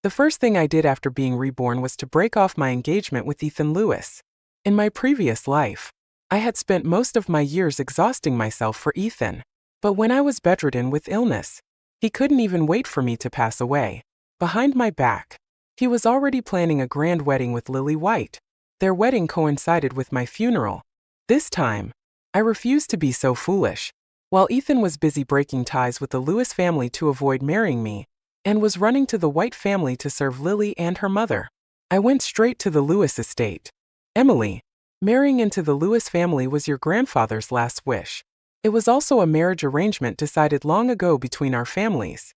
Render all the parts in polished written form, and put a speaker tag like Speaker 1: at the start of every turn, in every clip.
Speaker 1: The first thing I did after being reborn was to break off my engagement with Ethan Lewis. In my previous life, I had spent most of my years exhausting myself for Ethan. But when I was bedridden with illness, he couldn't even wait for me to pass away. Behind my back, he was already planning a grand wedding with Lily White. Their wedding coincided with my funeral. This time, I refused to be so foolish. While Ethan was busy breaking ties with the Lewis family to avoid marrying me, and was running to the White family to serve Lily and her mother, I went straight to the Lewis estate. Emily, marrying into the Lewis family was your grandfather's last wish. It was also a marriage arrangement decided long ago between our families.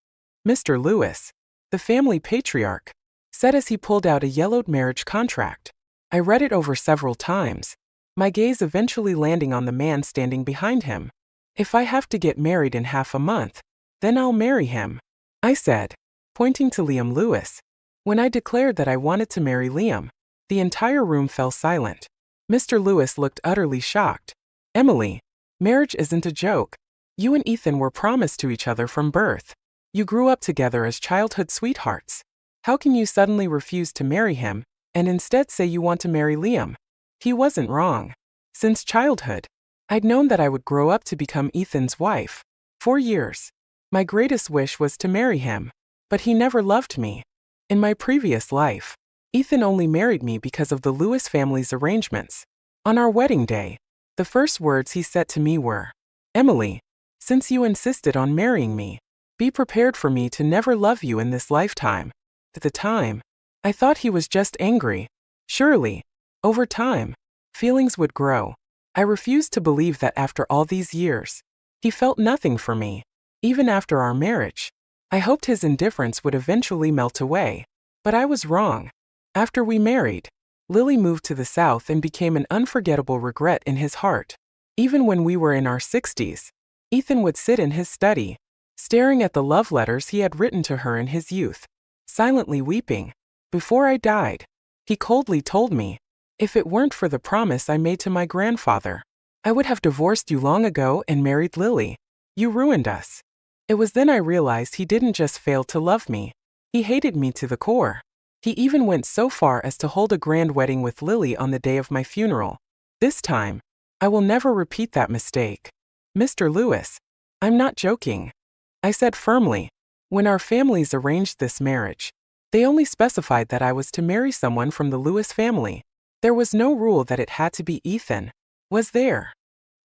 Speaker 1: Mr. Lewis, the family patriarch, said as he pulled out a yellowed marriage contract. I read it over several times, my gaze eventually landing on the man standing behind him. If I have to get married in half a month, then I'll marry him, I said, pointing to Liam Lewis. When I declared that I wanted to marry Liam, the entire room fell silent. Mr. Lewis looked utterly shocked. Emily, marriage isn't a joke. You and Ethan were promised to each other from birth. You grew up together as childhood sweethearts. How can you suddenly refuse to marry him, and instead say you want to marry Liam? He wasn't wrong. Since childhood, I'd known that I would grow up to become Ethan's wife. For years, my greatest wish was to marry him, but he never loved me. In my previous life, Ethan only married me because of the Lewis family's arrangements. On our wedding day, the first words he said to me were, Emily, since you insisted on marrying me, be prepared for me to never love you in this lifetime. At the time, I thought he was just angry. Surely, over time, feelings would grow. I refused to believe that after all these years, he felt nothing for me. Even after our marriage, I hoped his indifference would eventually melt away. But I was wrong. After we married, Lily moved to the South and became an unforgettable regret in his heart. Even when we were in our 60s, Ethan would sit in his study, staring at the love letters he had written to her in his youth, silently weeping. Before I died, he coldly told me, if it weren't for the promise I made to my grandfather, I would have divorced you long ago and married Lily. You ruined us. It was then I realized he didn't just fail to love me. He hated me to the core. He even went so far as to hold a grand wedding with Lily on the day of my funeral. This time, I will never repeat that mistake. Mr. Lewis, I'm not joking, I said firmly. When our families arranged this marriage, they only specified that I was to marry someone from the Lewis family. There was no rule that it had to be Ethan, was there?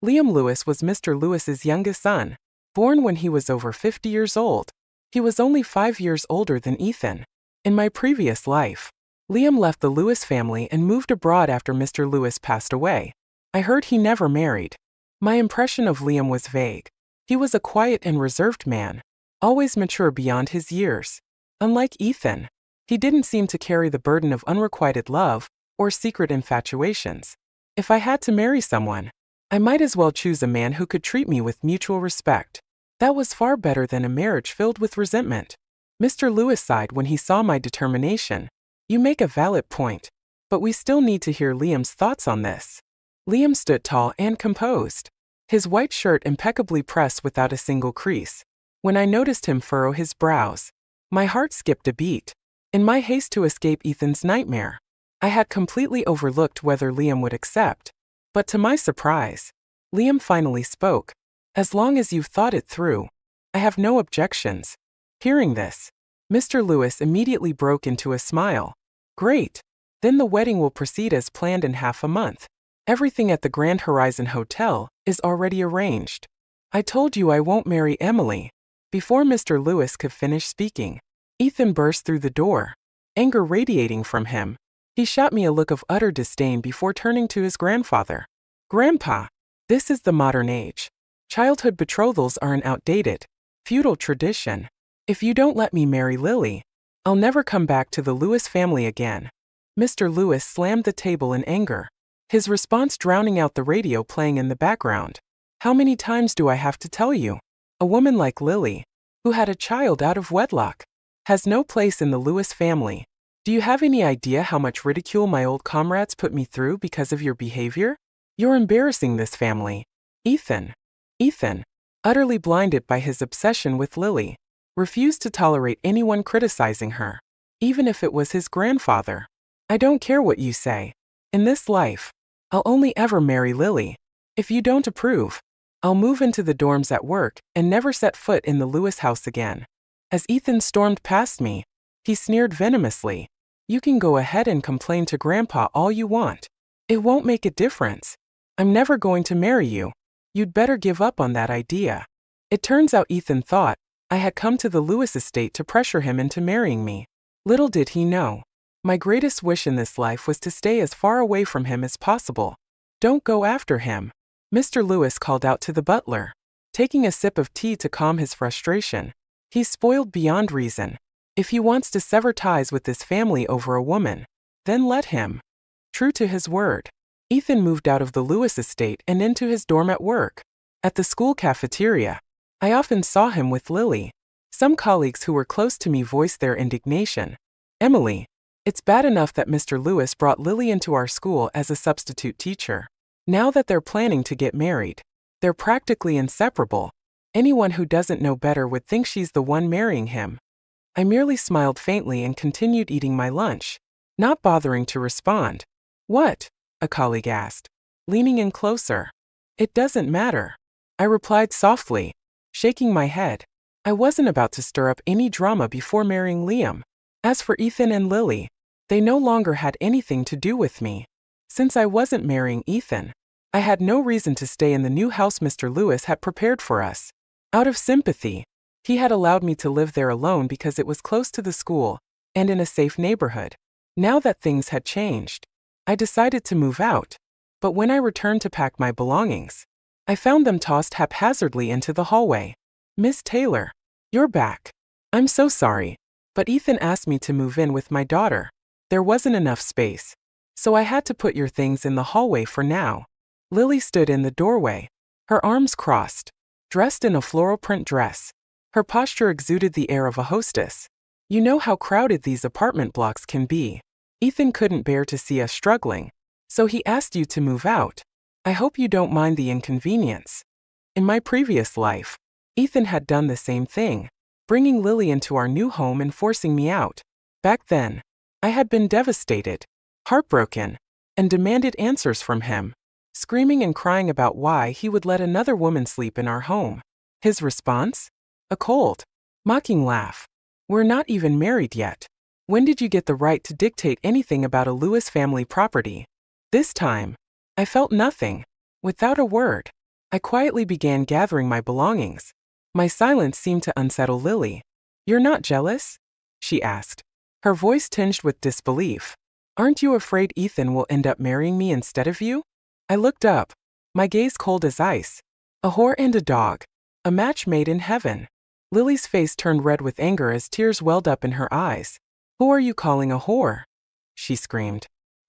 Speaker 1: Liam Lewis was Mr. Lewis's youngest son, born when he was over 50 years old. He was only 5 years older than Ethan. In my previous life, Liam left the Lewis family and moved abroad after Mr. Lewis passed away. I heard he never married. My impression of Liam was vague. He was a quiet and reserved man, always mature beyond his years. Unlike Ethan, he didn't seem to carry the burden of unrequited love or secret infatuations. If I had to marry someone, I might as well choose a man who could treat me with mutual respect. That was far better than a marriage filled with resentment. Mr. Lewis sighed when he saw my determination. You make a valid point, but we still need to hear Liam's thoughts on this. Liam stood tall and composed, his white shirt impeccably pressed without a single crease. When I noticed him furrow his brows, my heart skipped a beat. In my haste to escape Ethan's nightmare, I had completely overlooked whether Liam would accept. But to my surprise, Liam finally spoke. As long as you've thought it through, I have no objections. Hearing this, Mr. Lewis immediately broke into a smile. Great. Then the wedding will proceed as planned in half a month. Everything at the Grand Horizon Hotel is already arranged. I told you I won't marry Emily. Before Mr. Lewis could finish speaking, Ethan burst through the door, anger radiating from him. He shot me a look of utter disdain before turning to his grandfather. Grandpa, this is the modern age. Childhood betrothals are an outdated, feudal tradition. If you don't let me marry Lily, I'll never come back to the Lewis family again. Mr. Lewis slammed the table in anger, his response drowning out the radio playing in the background. How many times do I have to tell you? A woman like Lily, who had a child out of wedlock, has no place in the Lewis family. Do you have any idea how much ridicule my old comrades put me through because of your behavior? You're embarrassing this family. Ethan, utterly blinded by his obsession with Lily, refused to tolerate anyone criticizing her. even if it was his grandfather. I don't care what you say. In this life, I'll only ever marry Lily. If you don't approve, I'll move into the dorms at work and never set foot in the Lewis house again. As Ethan stormed past me, he sneered venomously. You can go ahead and complain to Grandpa all you want. It won't make a difference. I'm never going to marry you. You'd better give up on that idea. It turns out Ethan thought I had come to the Lewis estate to pressure him into marrying me. Little did he know, my greatest wish in this life was to stay as far away from him as possible. Don't go after him, Mr. Lewis called out to the butler, taking a sip of tea to calm his frustration. He's spoiled beyond reason. If he wants to sever ties with this family over a woman, then let him. True to his word, Ethan moved out of the Lewis estate and into his dorm at work. At the school cafeteria, I often saw him with Lily. Some colleagues who were close to me voiced their indignation. Emily, it's bad enough that Mr. Lewis brought Lily into our school as a substitute teacher. Now that they're planning to get married, they're practically inseparable. Anyone who doesn't know better would think she's the one marrying him. I merely smiled faintly and continued eating my lunch, not bothering to respond. What? A colleague asked, leaning in closer. It doesn't matter, I replied softly, shaking my head. I wasn't about to stir up any drama before marrying Liam. As for Ethan and Lily, they no longer had anything to do with me. Since I wasn't marrying Ethan, I had no reason to stay in the new house Mr. Lewis had prepared for us. Out of sympathy, he had allowed me to live there alone because it was close to the school and in a safe neighborhood. Now that things had changed, I decided to move out. But when I returned to pack my belongings, I found them tossed haphazardly into the hallway. Miss Taylor, you're back. I'm so sorry, but Ethan asked me to move in with my daughter. There wasn't enough space, so I had to put your things in the hallway for now. Lily stood in the doorway, her arms crossed, dressed in a floral print dress. Her posture exuded the air of a hostess. You know how crowded these apartment blocks can be. Ethan couldn't bear to see us struggling, so he asked you to move out. I hope you don't mind the inconvenience. In my previous life, Ethan had done the same thing, bringing Lily into our new home and forcing me out. Back then, I had been devastated, heartbroken, and demanded answers from him, screaming and crying about why he would let another woman sleep in our home. His response? A cold, mocking laugh. We're not even married yet. When did you get the right to dictate anything about a Lewis family property? This time, I felt nothing. Without a word, I quietly began gathering my belongings. My silence seemed to unsettle Lily. You're not jealous? She asked, her voice tinged with disbelief. Aren't you afraid Ethan will end up marrying me instead of you? I looked up, my gaze cold as ice. A whore and a dog. A match made in heaven. Lily's face turned red with anger as tears welled up in her eyes. Who are you calling a whore? She screamed.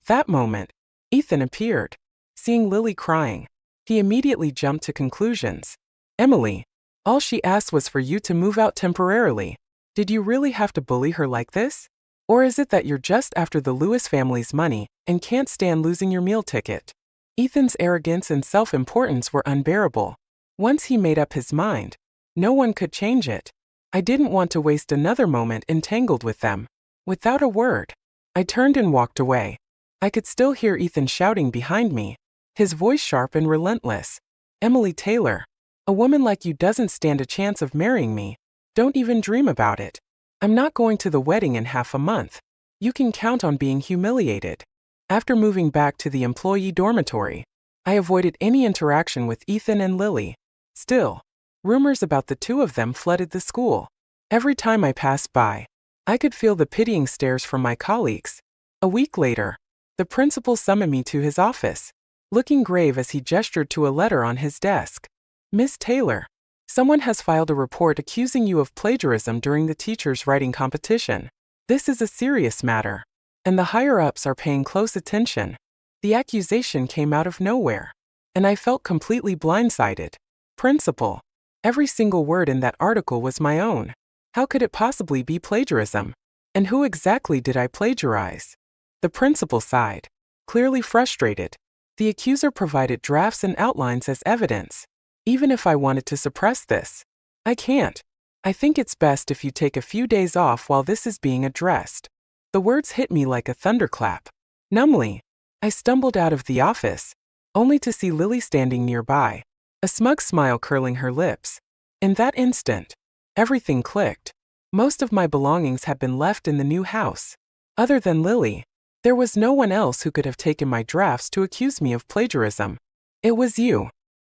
Speaker 1: That moment, Ethan appeared. Seeing Lily crying, he immediately jumped to conclusions. Emily, all she asked was for you to move out temporarily. Did you really have to bully her like this? Or is it that you're just after the Lewis family's money and can't stand losing your meal ticket? Ethan's arrogance and self-importance were unbearable. Once he made up his mind, no one could change it. I didn't want to waste another moment entangled with them. Without a word, I turned and walked away. I could still hear Ethan shouting behind me, his voice sharp and relentless. Emily Taylor, a woman like you doesn't stand a chance of marrying me. Don't even dream about it. I'm not going to the wedding in half a month. You can count on being humiliated. After moving back to the employee dormitory, I avoided any interaction with Ethan and Lily. Still, rumors about the two of them flooded the school. Every time I passed by, I could feel the pitying stares from my colleagues. A week later, the principal summoned me to his office, looking grave as he gestured to a letter on his desk. Miss Taylor, someone has filed a report accusing you of plagiarism during the teacher's writing competition. This is a serious matter, and the higher-ups are paying close attention. The accusation came out of nowhere, and I felt completely blindsided. Principal, every single word in that article was my own. How could it possibly be plagiarism? And who exactly did I plagiarize? The principal sighed, clearly frustrated. The accuser provided drafts and outlines as evidence. Even if I wanted to suppress this, I can't. I think it's best if you take a few days off while this is being addressed. The words hit me like a thunderclap. Numbly, I stumbled out of the office, only to see Lily standing nearby, a smug smile curling her lips. In that instant, everything clicked. Most of my belongings had been left in the new house. Other than Lily, there was no one else who could have taken my drafts to accuse me of plagiarism. It was you,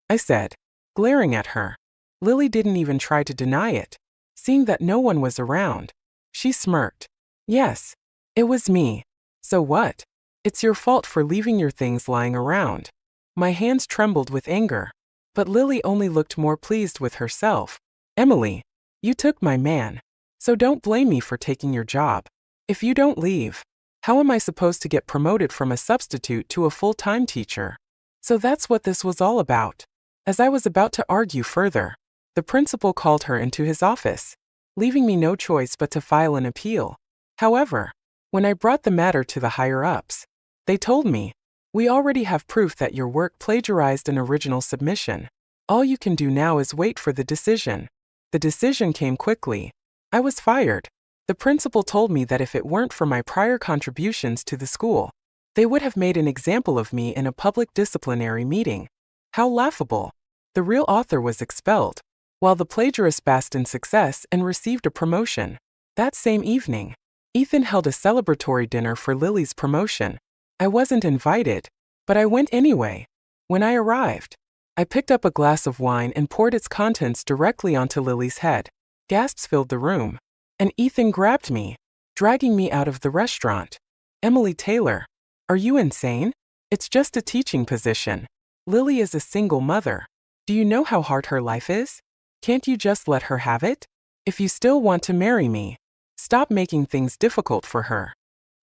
Speaker 1: I said, glaring at her. Lily didn't even try to deny it. Seeing that no one was around, she smirked. Yes, it was me. So what? It's your fault for leaving your things lying around. My hands trembled with anger, but Lily only looked more pleased with herself. Emily, you took my man, so don't blame me for taking your job. If you don't leave, how am I supposed to get promoted from a substitute to a full-time teacher? So that's what this was all about. As I was about to argue further, the principal called her into his office, leaving me no choice but to file an appeal. However, when I brought the matter to the higher-ups, they told me, "We already have proof that your work plagiarized an original submission. All you can do now is wait for the decision." The decision came quickly. I was fired. The principal told me that if it weren't for my prior contributions to the school, they would have made an example of me in a public disciplinary meeting. How laughable. The real author was expelled, while the plagiarist basked in success and received a promotion. That same evening, Ethan held a celebratory dinner for Lily's promotion. I wasn't invited, but I went anyway. When I arrived, I picked up a glass of wine and poured its contents directly onto Lily's head. Gasps filled the room, and Ethan grabbed me, dragging me out of the restaurant. "Emily Taylor, are you insane? It's just a teaching position. Lily is a single mother. Do you know how hard her life is? Can't you just let her have it? If you still want to marry me, stop making things difficult for her."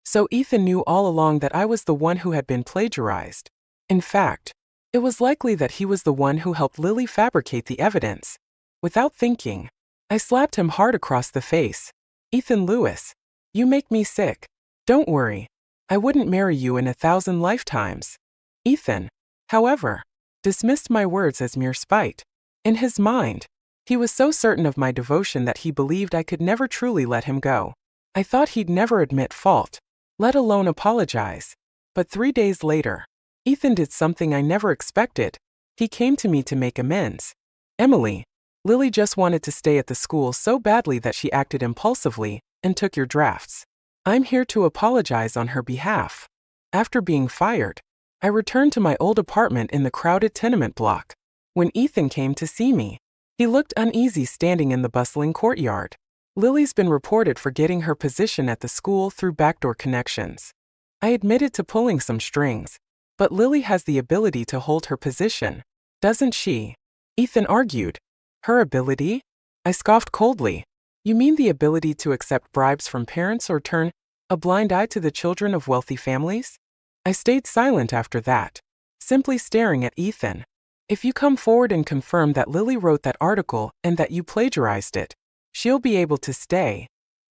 Speaker 1: So Ethan knew all along that I was the one who had been plagiarized. In fact, it was likely that he was the one who helped Lily fabricate the evidence. Without thinking, I slapped him hard across the face. "Ethan Lewis, you make me sick. Don't worry, I wouldn't marry you in 1,000 lifetimes." Ethan, however, dismissed my words as mere spite. In his mind, he was so certain of my devotion that he believed I could never truly let him go. I thought he'd never admit fault, let alone apologize. But 3 days later, Ethan did something I never expected. He came to me to make amends. "Emily, Lily just wanted to stay at the school so badly that she acted impulsively and took your drafts. I'm here to apologize on her behalf." After being fired, I returned to my old apartment in the crowded tenement block. When Ethan came to see me, he looked uneasy standing in the bustling courtyard. "Lily's been reported for getting her position at the school through backdoor connections. I admitted to pulling some strings, but Lily has the ability to hold her position, doesn't she?" Ethan argued. "Her ability?" I scoffed coldly. "You mean the ability to accept bribes from parents or turn a blind eye to the children of wealthy families?" I stayed silent after that, simply staring at Ethan. "If you come forward and confirm that Lily wrote that article and that you plagiarized it, she'll be able to stay,"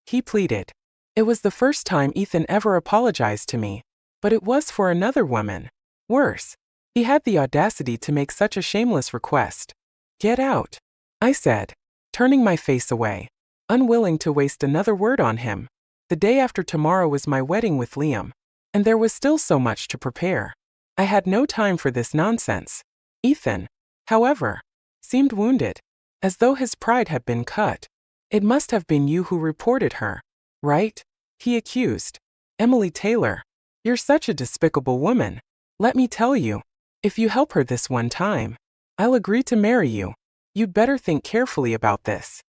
Speaker 1: he pleaded. It was the first time Ethan ever apologized to me, but it was for another woman. Worse, he had the audacity to make such a shameless request. "Get out," I said, turning my face away, unwilling to waste another word on him. The day after tomorrow was my wedding with Liam, and there was still so much to prepare. I had no time for this nonsense. Ethan, however, seemed wounded, as though his pride had been cut. "It must have been you who reported her, right?" he accused. "Emily Taylor, you're such a despicable woman. Let me tell you, if you help her this one time, I'll agree to marry you. You'd better think carefully about this."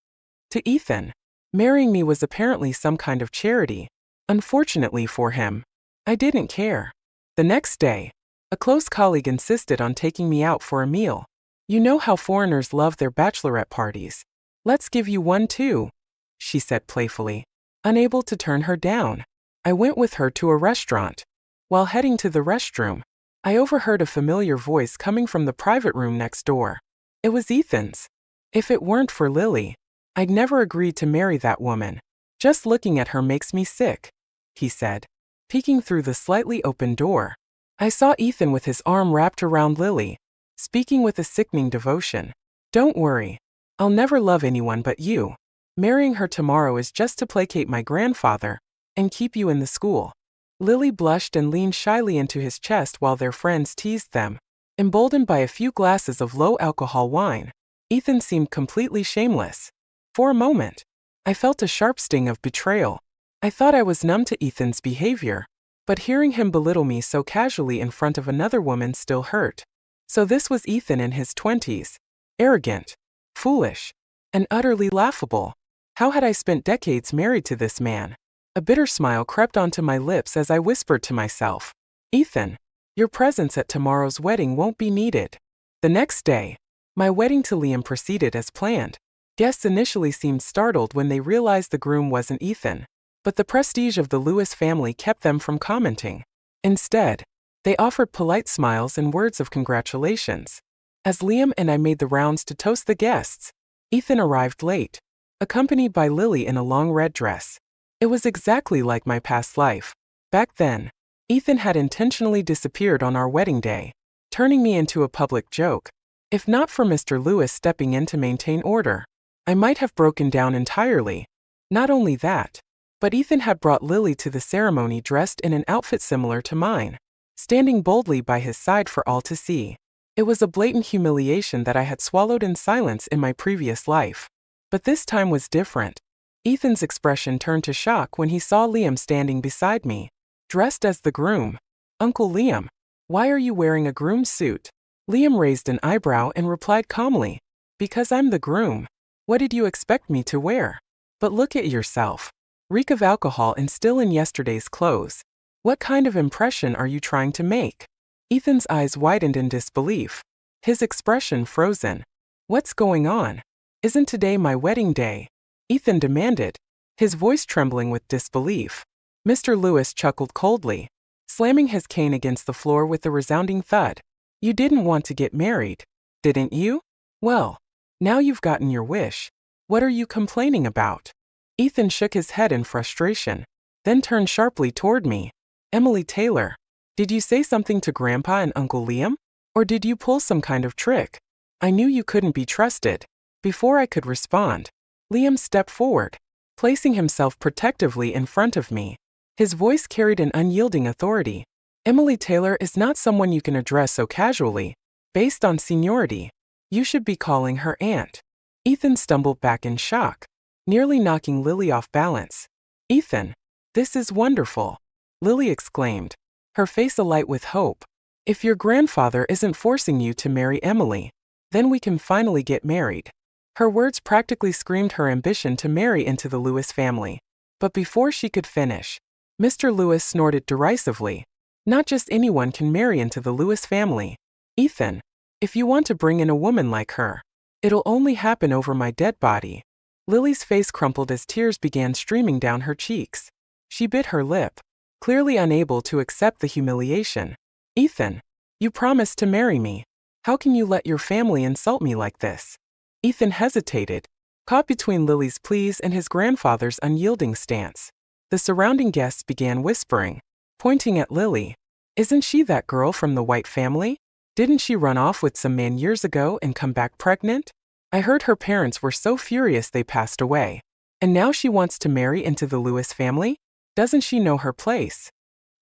Speaker 1: To Ethan, marrying me was apparently some kind of charity. Unfortunately for him, I didn't care. The next day, a close colleague insisted on taking me out for a meal. "You know how foreigners love their bachelorette parties. Let's give you one too," she said playfully. Unable to turn her down, I went with her to a restaurant. While heading to the restroom, I overheard a familiar voice coming from the private room next door. It was Ethan's. "If it weren't for Lily, I'd never agreed to marry that woman. Just looking at her makes me sick," he said. Peeking through the slightly open door, I saw Ethan with his arm wrapped around Lily, speaking with a sickening devotion. "Don't worry, I'll never love anyone but you. Marrying her tomorrow is just to placate my grandfather. and keep you in the school. Lily blushed and leaned shyly into his chest while their friends teased them. Emboldened by a few glasses of low-alcohol wine, Ethan seemed completely shameless. For a moment, I felt a sharp sting of betrayal. I thought I was numb to Ethan's behavior, but hearing him belittle me so casually in front of another woman still hurt. So this was Ethan in his 20s. Arrogant, foolish, and utterly laughable. How had I spent decades married to this man? A bitter smile crept onto my lips as I whispered to myself, Ethan, your presence at tomorrow's wedding won't be needed. The next day, my wedding to Liam proceeded as planned. Guests initially seemed startled when they realized the groom wasn't Ethan, but the prestige of the Lewis family kept them from commenting. Instead, they offered polite smiles and words of congratulations. As Liam and I made the rounds to toast the guests, Ethan arrived late, accompanied by Lily in a long red dress. It was exactly like my past life. Back then, Ethan had intentionally disappeared on our wedding day, turning me into a public joke. If not for Mr. Lewis stepping in to maintain order, I might have broken down entirely. Not only that, but Ethan had brought Lily to the ceremony dressed in an outfit similar to mine, standing boldly by his side for all to see. It was a blatant humiliation that I had swallowed in silence in my previous life. But this time was different. Ethan's expression turned to shock when he saw Liam standing beside me, dressed as the groom. Uncle Liam, why are you wearing a groom's suit? Liam raised an eyebrow and replied calmly, because I'm the groom. What did you expect me to wear? But look at yourself. Reek of alcohol and still in yesterday's clothes. What kind of impression are you trying to make? Ethan's eyes widened in disbelief, his expression frozen. What's going on? Isn't today my wedding day? Ethan demanded, his voice trembling with disbelief. Mr. Lewis chuckled coldly, slamming his cane against the floor with a resounding thud. You didn't want to get married, didn't you? Well, now you've gotten your wish. What are you complaining about? Ethan shook his head in frustration, then turned sharply toward me. Emily Taylor, did you say something to Grandpa and Uncle Liam? Or did you pull some kind of trick? I knew you couldn't be trusted. Before I could respond, Liam stepped forward, placing himself protectively in front of me. His voice carried an unyielding authority. Emily Taylor is not someone you can address so casually. Based on seniority, you should be calling her aunt. Ethan stumbled back in shock, nearly knocking Lily off balance. Ethan, this is wonderful, Lily exclaimed, her face alight with hope. If your grandfather isn't forcing you to marry Emily, then we can finally get married. Her words practically screamed her ambition to marry into the Lewis family. But before she could finish, Mr. Lewis snorted derisively. Not just anyone can marry into the Lewis family. Ethan, if you want to bring in a woman like her, it'll only happen over my dead body. Lily's face crumpled as tears began streaming down her cheeks. She bit her lip, clearly unable to accept the humiliation. Ethan, you promised to marry me. How can you let your family insult me like this? Ethan hesitated, caught between Lily's pleas and his grandfather's unyielding stance. The surrounding guests began whispering, pointing at Lily. Isn't she that girl from the White family? Didn't she run off with some man years ago and come back pregnant? I heard her parents were so furious they passed away. And now she wants to marry into the Lewis family? Doesn't she know her place?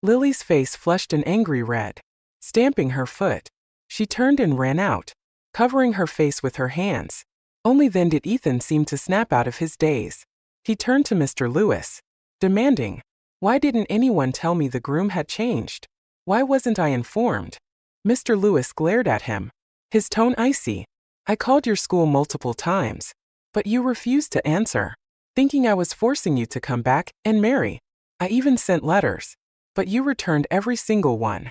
Speaker 1: Lily's face flushed an angry red. Stamping her foot, she turned and ran out, covering her face with her hands. Only then did Ethan seem to snap out of his daze. He turned to Mr. Lewis, demanding, why didn't anyone tell me the groom had changed? Why wasn't I informed? Mr. Lewis glared at him, his tone icy. I called your school multiple times, but you refused to answer, thinking I was forcing you to come back and marry. I even sent letters, but you returned every single one.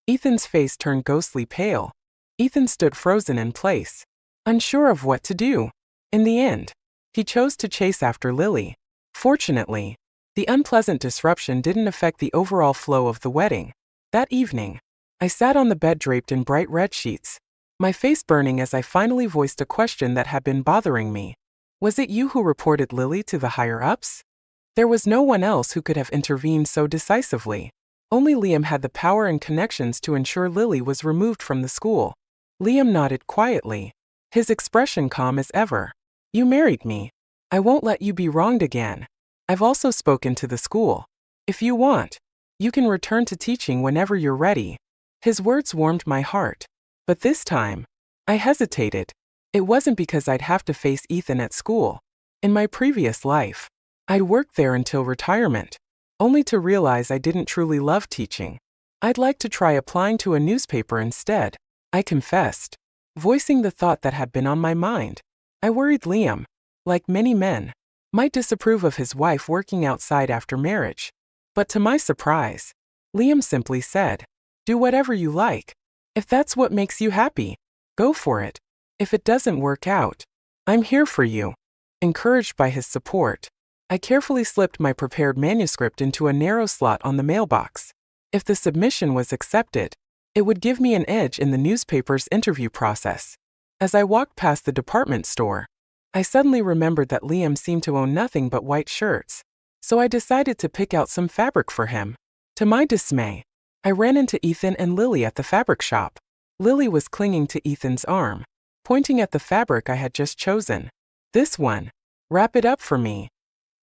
Speaker 1: Ethan's face turned ghostly pale. Ethan stood frozen in place, unsure of what to do. In the end, he chose to chase after Lily. Fortunately, the unpleasant disruption didn't affect the overall flow of the wedding. That evening, I sat on the bed draped in bright red sheets, my face burning as I finally voiced a question that had been bothering me. Was it you who reported Lily to the higher-ups? There was no one else who could have intervened so decisively. Only Liam had the power and connections to ensure Lily was removed from the school. Liam nodded quietly, his expression calm as ever. You married me. I won't let you be wronged again. I've also spoken to the school. If you want, you can return to teaching whenever you're ready. His words warmed my heart. But this time, I hesitated. It wasn't because I'd have to face Ethan at school. In my previous life, I'd worked there until retirement, only to realize I didn't truly love teaching. I'd like to try applying to a newspaper instead, I confessed, voicing the thought that had been on my mind. I worried Liam, like many men, might disapprove of his wife working outside after marriage. But to my surprise, Liam simply said, "Do whatever you like. If that's what makes you happy, go for it. If it doesn't work out, I'm here for you." Encouraged by his support, I carefully slipped my prepared manuscript into a narrow slot on the mailbox. If the submission was accepted, it would give me an edge in the newspaper's interview process. As I walked past the department store, I suddenly remembered that Liam seemed to own nothing but white shirts, so I decided to pick out some fabric for him. To my dismay, I ran into Ethan and Lily at the fabric shop. Lily was clinging to Ethan's arm, pointing at the fabric I had just chosen. "This one. Wrap it up for me,"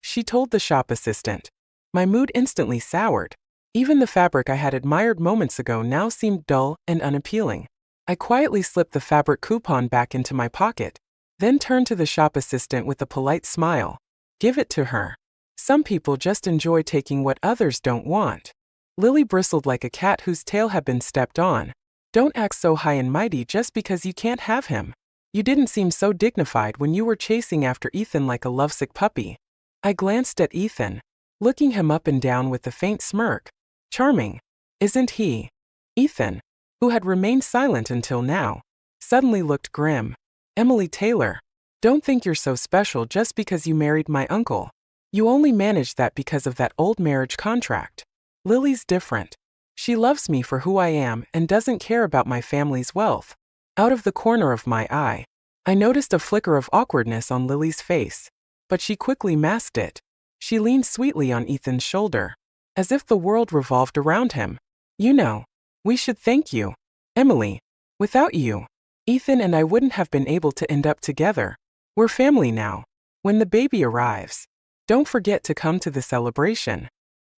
Speaker 1: she told the shop assistant. My mood instantly soured. Even the fabric I had admired moments ago now seemed dull and unappealing. I quietly slipped the fabric coupon back into my pocket, then turned to the shop assistant with a polite smile. "Give it to her. Some people just enjoy taking what others don't want." Lily bristled like a cat whose tail had been stepped on. "Don't act so high and mighty just because you can't have him. You didn't seem so dignified when you were chasing after Ethan like a lovesick puppy." I glanced at Ethan, looking him up and down with a faint smirk. Charming, isn't he? Ethan, who had remained silent until now, suddenly looked grim. "Emily Taylor, don't think you're so special just because you married my uncle. You only managed that because of that old marriage contract. Lily's different. She loves me for who I am and doesn't care about my family's wealth." Out of the corner of my eye, I noticed a flicker of awkwardness on Lily's face, but she quickly masked it. She leaned sweetly on Ethan's shoulder, as if the world revolved around him. "You know, we should thank you, Emily. Without you, Ethan and I wouldn't have been able to end up together. We're family now. When the baby arrives, don't forget to come to the celebration."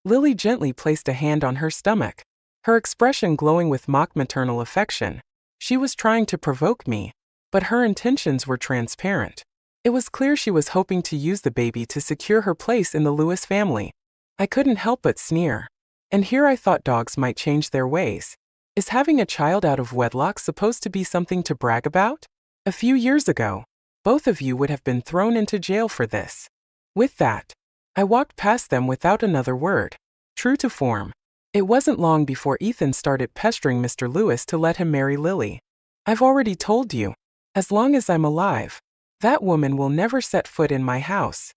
Speaker 1: Lily gently placed a hand on her stomach, her expression glowing with mock maternal affection. She was trying to provoke me, but her intentions were transparent. It was clear she was hoping to use the baby to secure her place in the Lewis family. I couldn't help but sneer. And here I thought dogs might change their ways. Is having a child out of wedlock supposed to be something to brag about? A few years ago, both of you would have been thrown into jail for this. With that, I walked past them without another word. True to form, it wasn't long before Ethan started pestering Mr. Lewis to let him marry Lily. "I've already told you, as long as I'm alive, that woman will never set foot in my house,"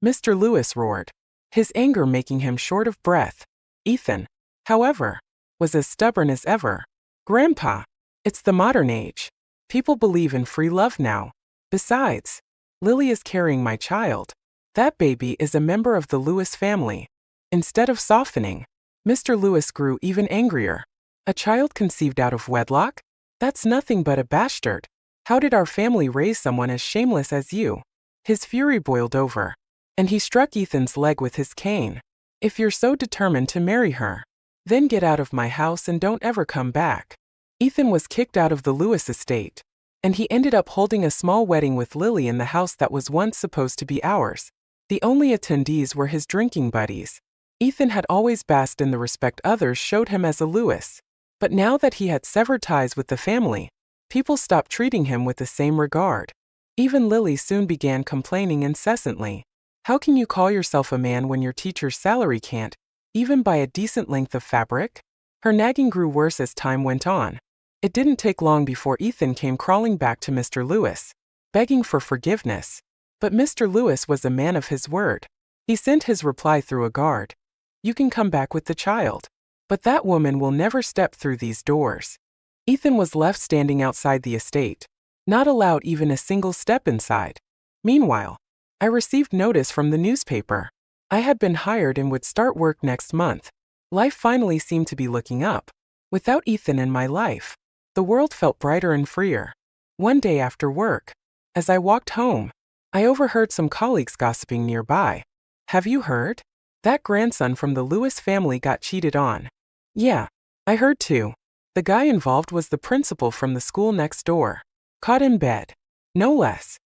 Speaker 1: Mr. Lewis roared, his anger making him short of breath. Ethan, however, was as stubborn as ever. "Grandpa, it's the modern age. People believe in free love now. Besides, Lily is carrying my child. That baby is a member of the Lewis family." Instead of softening, Mr. Lewis grew even angrier. "A child conceived out of wedlock? That's nothing but a bastard. How did our family raise someone as shameless as you?" His fury boiled over, and he struck Ethan's leg with his cane. "If you're so determined to marry her, then get out of my house and don't ever come back." Ethan was kicked out of the Lewis estate, and he ended up holding a small wedding with Lily in the house that was once supposed to be ours. The only attendees were his drinking buddies. Ethan had always basked in the respect others showed him as a Lewis, but now that he had severed ties with the family, people stopped treating him with the same regard. Even Lily soon began complaining incessantly. "How can you call yourself a man when your teacher's salary can't even buy a decent length of fabric?" Her nagging grew worse as time went on. It didn't take long before Ethan came crawling back to Mr. Lewis, begging for forgiveness. But Mr. Lewis was a man of his word. He sent his reply through a guard. "You can come back with the child, but that woman will never step through these doors." Ethan was left standing outside the estate, not allowed even a single step inside. Meanwhile, I received notice from the newspaper. I had been hired and would start work next month. Life finally seemed to be looking up. Without Ethan in my life, the world felt brighter and freer. One day after work, as I walked home, I overheard some colleagues gossiping nearby. "Have you heard? That grandson from the Lewis family got cheated on. Yeah, I heard too. The guy involved was the principal from the school next door. Caught in bed. No less.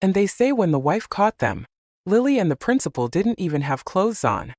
Speaker 1: And they say when the wife caught them, Lily and the principal didn't even have clothes on.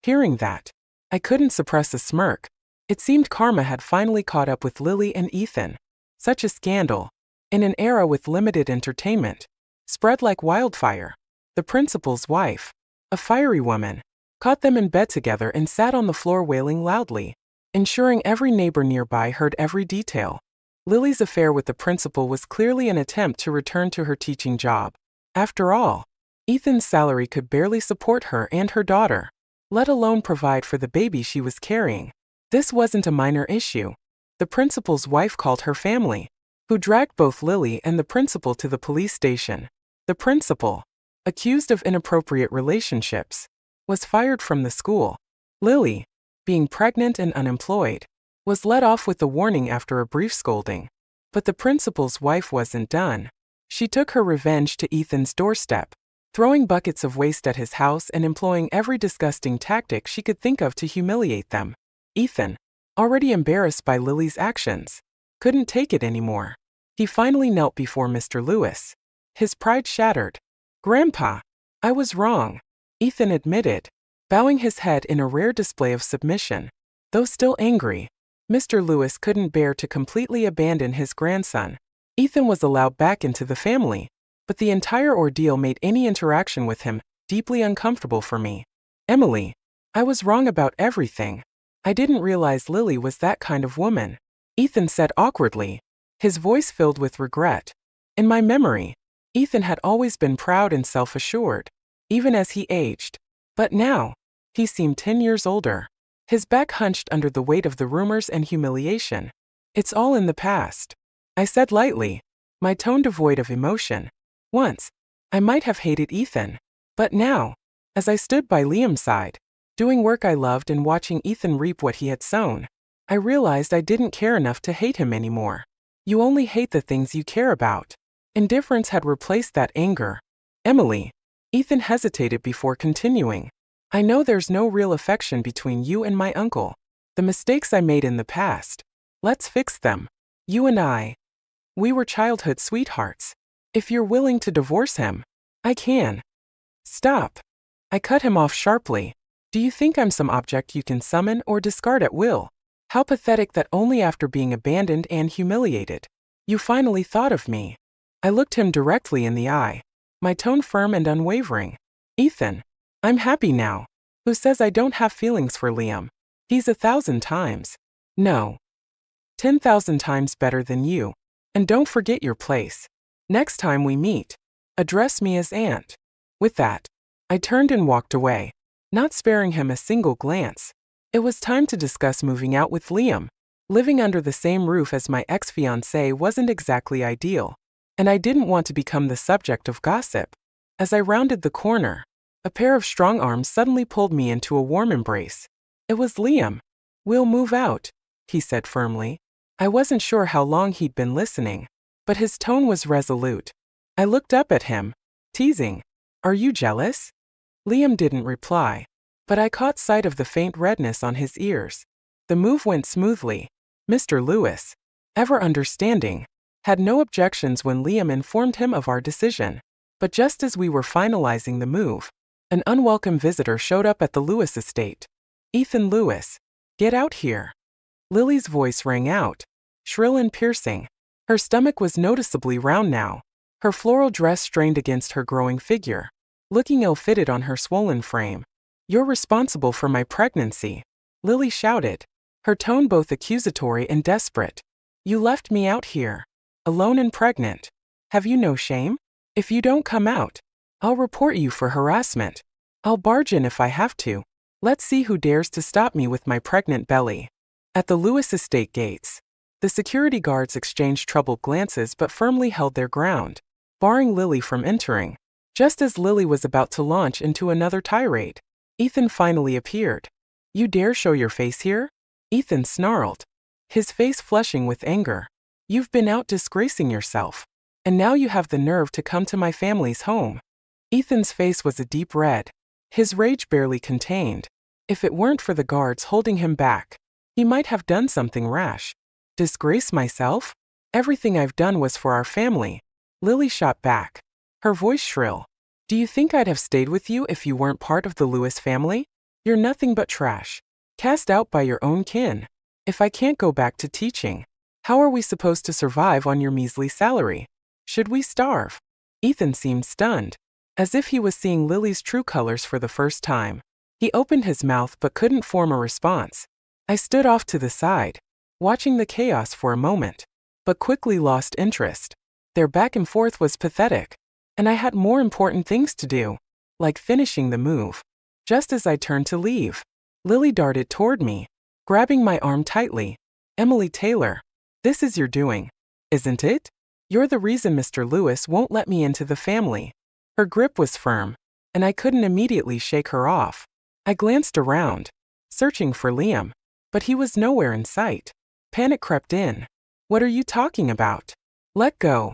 Speaker 1: Hearing that, I couldn't suppress a smirk. It seemed karma had finally caught up with Lily and Ethan. Such a scandal. In an era with limited entertainment. Spread like wildfire. The principal's wife, a fiery woman, caught them in bed together and sat on the floor wailing loudly, ensuring every neighbor nearby heard every detail. Lily's affair with the principal was clearly an attempt to return to her teaching job. After all, Ethan's salary could barely support her and her daughter, let alone provide for the baby she was carrying. This wasn't a minor issue. The principal's wife called her family, who dragged both Lily and the principal to the police station. The principal, accused of inappropriate relationships, was fired from the school. Lily, being pregnant and unemployed, was let off with a warning after a brief scolding. But the principal's wife wasn't done. She took her revenge to Ethan's doorstep, throwing buckets of waste at his house and employing every disgusting tactic she could think of to humiliate them. Ethan, already embarrassed by Lily's actions, couldn't take it anymore. He finally knelt before Mr. Lewis, his pride shattered. "Grandpa, I was wrong," Ethan admitted, bowing his head in a rare display of submission. Though still angry, Mr. Lewis couldn't bear to completely abandon his grandson. Ethan was allowed back into the family, but the entire ordeal made any interaction with him deeply uncomfortable for me. "Emily, I was wrong about everything. I didn't realize Lily was that kind of woman," Ethan said awkwardly, his voice filled with regret. In my memory, Ethan had always been proud and self-assured, even as he aged. But now, he seemed 10 years older. His back hunched under the weight of the rumors and humiliation. "It's all in the past," I said lightly, my tone devoid of emotion. Once, I might have hated Ethan. But now, as I stood by Liam's side, doing work I loved and watching Ethan reap what he had sown, I realized I didn't care enough to hate him anymore. You only hate the things you care about. Indifference had replaced that anger. "Emily," Ethan hesitated before continuing, "I know there's no real affection between you and my uncle. The mistakes I made in the past, let's fix them. You and I, we were childhood sweethearts. If you're willing to divorce him, I can." "Stop." I cut him off sharply. "Do you think I'm some object you can summon or discard at will? How pathetic that only after being abandoned and humiliated, you finally thought of me." I looked him directly in the eye, my tone firm and unwavering. "Ethan, I'm happy now. Who says I don't have feelings for Liam? He's 1,000 times. No. 10,000 times better than you. And don't forget your place. Next time we meet, address me as Aunt." With that, I turned and walked away, not sparing him a single glance. It was time to discuss moving out with Liam. Living under the same roof as my ex-fiancé wasn't exactly ideal, and I didn't want to become the subject of gossip. As I rounded the corner, a pair of strong arms suddenly pulled me into a warm embrace. It was Liam. "We'll move out," he said firmly. I wasn't sure how long he'd been listening, but his tone was resolute. I looked up at him, teasing, "Are you jealous?" Liam didn't reply, but I caught sight of the faint redness on his ears. The move went smoothly. Mr. Lewis, ever understanding, had no objections when Liam informed him of our decision. But just as we were finalizing the move, an unwelcome visitor showed up at the Lewis estate. "Ethan Lewis, get out here." Lily's voice rang out, shrill and piercing. Her stomach was noticeably round now, her floral dress strained against her growing figure, looking ill-fitted on her swollen frame. "You're responsible for my pregnancy," Lily shouted, her tone both accusatory and desperate. "You left me out here, alone and pregnant. Have you no shame? If you don't come out, I'll report you for harassment. I'll barge in if I have to. Let's see who dares to stop me with my pregnant belly." At the Lewis estate gates, the security guards exchanged troubled glances but firmly held their ground, barring Lily from entering. Just as Lily was about to launch into another tirade, Ethan finally appeared. "You dare show your face here?" Ethan snarled, his face flushing with anger. "You've been out disgracing yourself, and now you have the nerve to come to my family's home." Ethan's face was a deep red, his rage barely contained. If it weren't for the guards holding him back, he might have done something rash. Disgrace myself? Everything I've done was for our family. Lily shot back, her voice shrill. Do you think I'd have stayed with you if you weren't part of the Lewis family? You're nothing but trash. Cast out by your own kin. If I can't go back to teaching, how are we supposed to survive on your measly salary? Should we starve? Ethan seemed stunned, as if he was seeing Lily's true colors for the first time. He opened his mouth but couldn't form a response. I stood off to the side, watching the chaos for a moment, but quickly lost interest. Their back and forth was pathetic, and I had more important things to do, like finishing the move. Just as I turned to leave, Lily darted toward me, grabbing my arm tightly. Emily Taylor, this is your doing, isn't it? You're the reason Mr. Lewis won't let me into the family. Her grip was firm, and I couldn't immediately shake her off. I glanced around, searching for Liam, but he was nowhere in sight. Panic crept in. What are you talking about? Let go,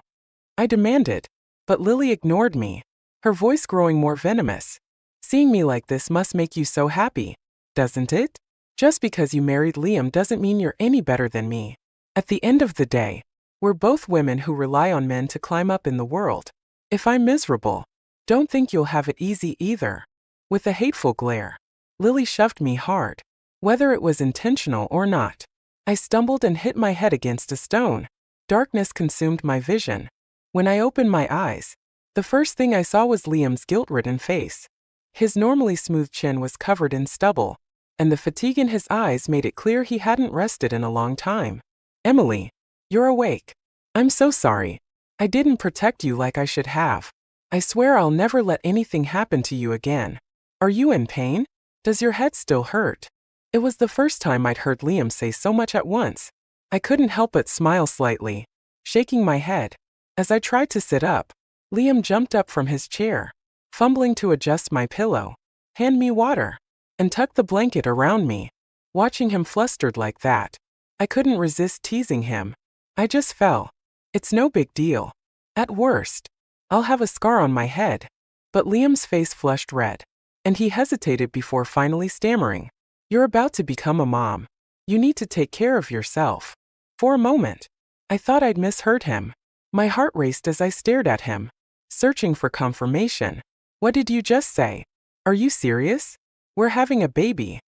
Speaker 1: I demanded, but Lily ignored me, her voice growing more venomous. Seeing me like this must make you so happy, doesn't it? Just because you married Liam doesn't mean you're any better than me. At the end of the day, we're both women who rely on men to climb up in the world. If I'm miserable, don't think you'll have it easy either. With a hateful glare, Lily shoved me hard. Whether it was intentional or not, I stumbled and hit my head against a stone. Darkness consumed my vision. When I opened my eyes, the first thing I saw was Liam's guilt-ridden face. His normally smooth chin was covered in stubble, and the fatigue in his eyes made it clear he hadn't rested in a long time. Emily, you're awake. I'm so sorry. I didn't protect you like I should have. I swear I'll never let anything happen to you again. Are you in pain? Does your head still hurt? It was the first time I'd heard Liam say so much at once. I couldn't help but smile slightly, shaking my head. As I tried to sit up, Liam jumped up from his chair, fumbling to adjust my pillow. Hand me water, and tuck the blanket around me. Watching him flustered like that, I couldn't resist teasing him. I just fell. It's no big deal. At worst, I'll have a scar on my head. But Liam's face flushed red, and he hesitated before finally stammering. You're about to become a mom. You need to take care of yourself. For a moment, I thought I'd misheard him. My heart raced as I stared at him, searching for confirmation. What did you just say? Are you serious? We're having a baby.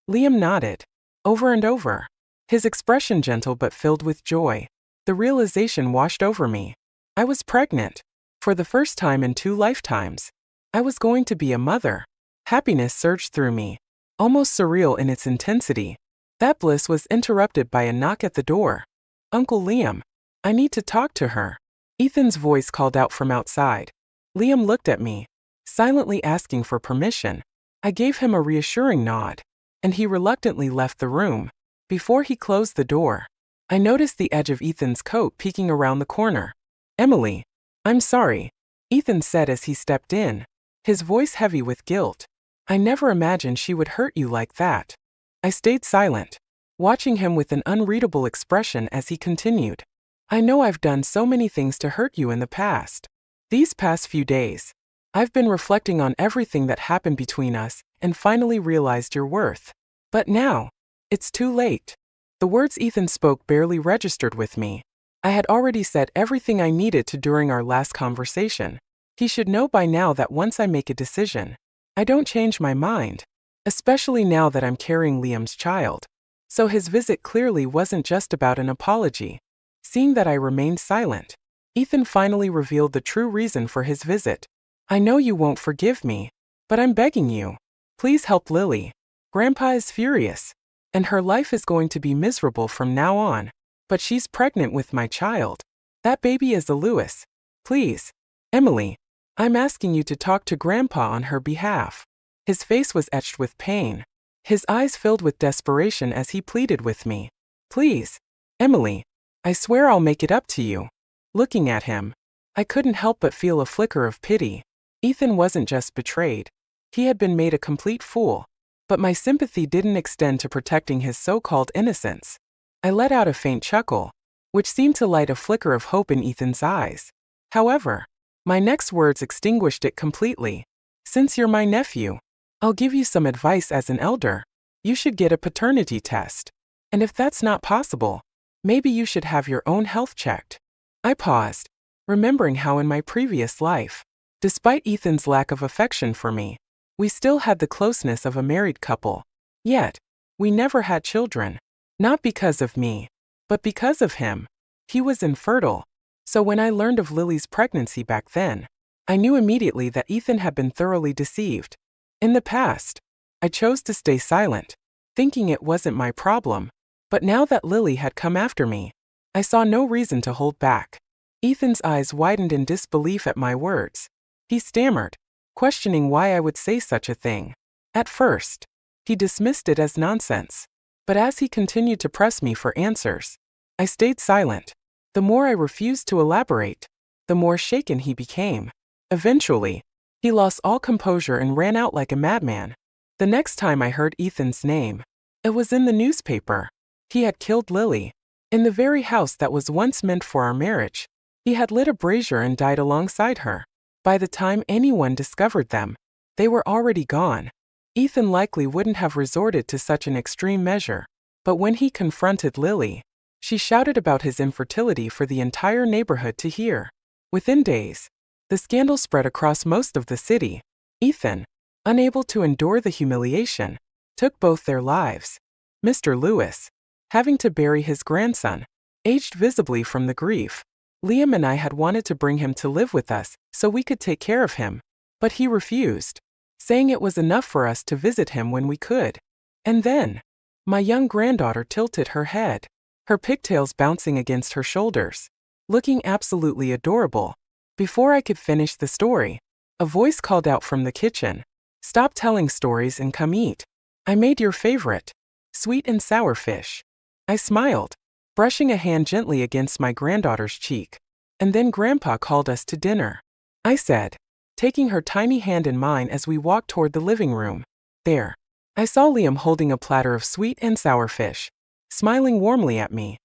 Speaker 1: Liam nodded, over and over, his expression gentle but filled with joy. The realization washed over me. I was pregnant. For the first time in 2 lifetimes. I was going to be a mother. Happiness surged through me, almost surreal in its intensity. That bliss was interrupted by a knock at the door. Uncle Liam, I need to talk to her. Ethan's voice called out from outside. Liam looked at me, silently asking for permission. I gave him a reassuring nod, and he reluctantly left the room. Before he closed the door, I noticed the edge of Ethan's coat peeking around the corner. Emily, I'm sorry, Ethan said as he stepped in, his voice heavy with guilt. I never imagined she would hurt you like that. I stayed silent, watching him with an unreadable expression as he continued. I know I've done so many things to hurt you in the past. These past few days, I've been reflecting on everything that happened between us and finally realized your worth. But now, it's too late. The words Ethan spoke barely registered with me. I had already said everything I needed to during our last conversation. He should know by now that once I make a decision, I don't change my mind, especially now that I'm carrying Liam's child. So his visit clearly wasn't just about an apology. Seeing that I remained silent, Ethan finally revealed the true reason for his visit. I know you won't forgive me, but I'm begging you. Please help Lily. Grandpa is furious, and her life is going to be miserable from now on. But she's pregnant with my child. That baby is a Lewis. Please, Emily, I'm asking you to talk to Grandpa on her behalf. His face was etched with pain. His eyes filled with desperation as he pleaded with me. Please, Emily, I swear I'll make it up to you. Looking at him, I couldn't help but feel a flicker of pity. Ethan wasn't just betrayed. He had been made a complete fool. But my sympathy didn't extend to protecting his so-called innocence. I let out a faint chuckle, which seemed to light a flicker of hope in Ethan's eyes. However, my next words extinguished it completely. Since you're my nephew, I'll give you some advice as an elder. You should get a paternity test. And if that's not possible, maybe you should have your own health checked. I paused, remembering how in my previous life, despite Ethan's lack of affection for me, we still had the closeness of a married couple. Yet, we never had children. Not because of me, but because of him. He was infertile. So when I learned of Lily's pregnancy back then, I knew immediately that Ethan had been thoroughly deceived. In the past, I chose to stay silent, thinking it wasn't my problem. But now that Lily had come after me, I saw no reason to hold back. Ethan's eyes widened in disbelief at my words. He stammered, questioning why I would say such a thing. At first, he dismissed it as nonsense. But as he continued to press me for answers, I stayed silent. The more I refused to elaborate, the more shaken he became. Eventually, he lost all composure and ran out like a madman. The next time I heard Ethan's name, it was in the newspaper. He had killed Lily. In the very house that was once meant for our marriage, he had lit a brazier and died alongside her. By the time anyone discovered them, they were already gone. Ethan likely wouldn't have resorted to such an extreme measure, but when he confronted Lily, she shouted about his infertility for the entire neighborhood to hear. Within days, the scandal spread across most of the city. Ethan, unable to endure the humiliation, took both their lives. Mr. Lewis, having to bury his grandson, aged visibly from the grief. Liam and I had wanted to bring him to live with us so we could take care of him, but he refused, saying it was enough for us to visit him when we could. And then, my young granddaughter tilted her head, her pigtails bouncing against her shoulders, looking absolutely adorable. Before I could finish the story, a voice called out from the kitchen, "Stop telling stories and come eat. I made your favorite, sweet and sour fish." I smiled, brushing a hand gently against my granddaughter's cheek. "And then Grandpa called us to dinner," I said, taking her tiny hand in mine as we walked toward the living room. There, I saw Liam holding a platter of sweet and sour fish, smiling warmly at me.